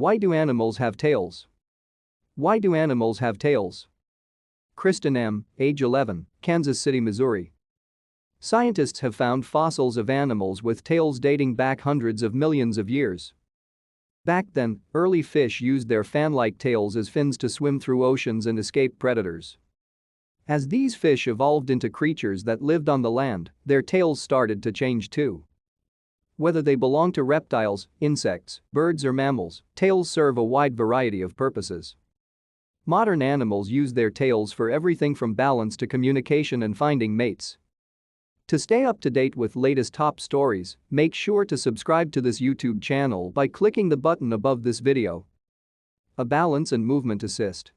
Why do animals have tails? Why do animals have tails? Kristin M., age 11, Kansas City, Missouri. Scientists have found fossils of animals with tails dating back hundreds of millions of years. Back then, early fish used their fan-like tails as fins to swim through oceans and escape predators. As these fish evolved into creatures that lived on the land, their tails started to change too. Whether they belong to reptiles, insects, birds or mammals, tails serve a wide variety of purposes. Modern animals use their tails for everything from balance to communication and finding mates. To stay up to date with latest top stories, make sure to subscribe to this YouTube channel by clicking the button above this video. A balance and movement assist.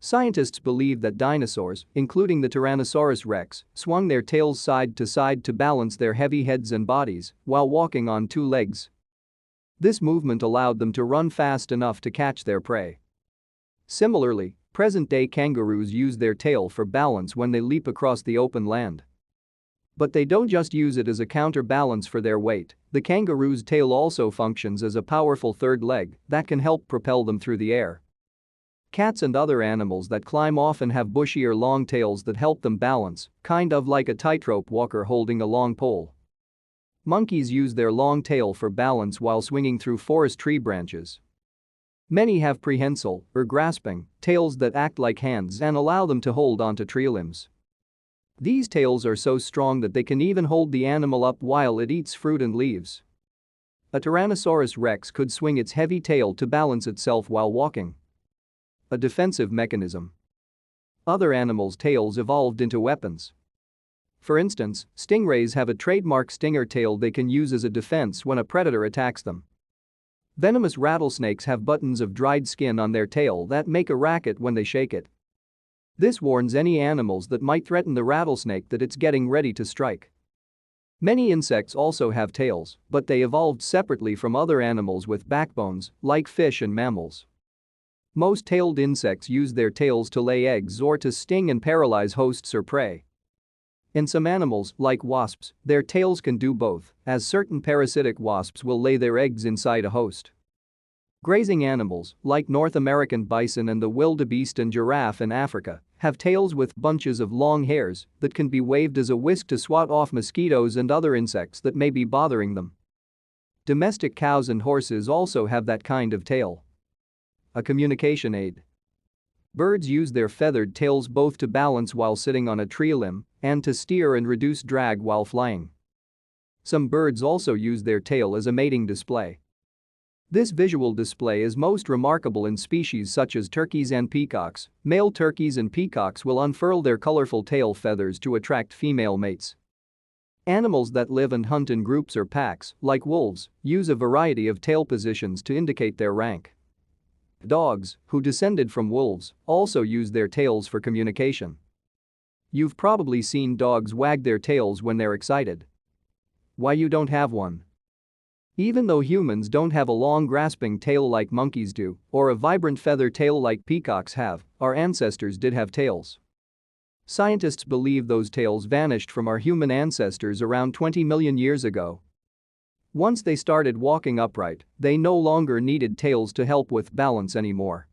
Scientists believe that dinosaurs, including the Tyrannosaurus rex, swung their tails side to balance their heavy heads and bodies while walking on two legs. This movement allowed them to run fast enough to catch their prey. Similarly, present-day kangaroos use their tail for balance when they leap across the open land. But they don't just use it as a counterbalance for their weight. The kangaroo's tail also functions as a powerful third leg that can help propel them through the air. Cats and other animals that climb often have bushy or long tails that help them balance, kind of like a tightrope walker holding a long pole. Monkeys use their long tail for balance while swinging through forest tree branches. Many have prehensile, or grasping, tails that act like hands and allow them to hold onto tree limbs. These tails are so strong that they can even hold the animal up while it eats fruit and leaves. A Tyrannosaurus rex could swing its heavy tail to balance itself while walking. A defensive mechanism. Other animals' tails evolved into weapons. For instance, stingrays have a trademark stinger tail they can use as a defense when a predator attacks them. Venomous rattlesnakes have buttons of dried skin on their tail that make a racket when they shake it. This warns any animals that might threaten the rattlesnake that it's getting ready to strike. Many insects also have tails, but they evolved separately from other animals with backbones, like fish and mammals. Most tailed insects use their tails to lay eggs or to sting and paralyze hosts or prey. In some animals, like wasps, their tails can do both, as certain parasitic wasps will lay their eggs inside a host. Grazing animals, like North American bison and the wildebeest and giraffe in Africa, have tails with bunches of long hairs that can be waved as a whisk to swat off mosquitoes and other insects that may be bothering them. Domestic cows and horses also have that kind of tail. A communication aid. Birds use their feathered tails both to balance while sitting on a tree limb and to steer and reduce drag while flying. Some birds also use their tail as a mating display. This visual display is most remarkable in species such as turkeys and peacocks. Male turkeys and peacocks will unfurl their colorful tail feathers to attract female mates. Animals that live and hunt in groups or packs, like wolves, use a variety of tail positions to indicate their rank. Dogs, who descended from wolves, also use their tails for communication. You've probably seen dogs wag their tails when they're excited. Why you don't have one? Even though humans don't have a long grasping tail like monkeys do, or a vibrant feather tail like peacocks have, our ancestors did have tails. Scientists believe those tails vanished from our human ancestors around 20 million years ago. Once they started walking upright, they no longer needed tails to help with balance anymore.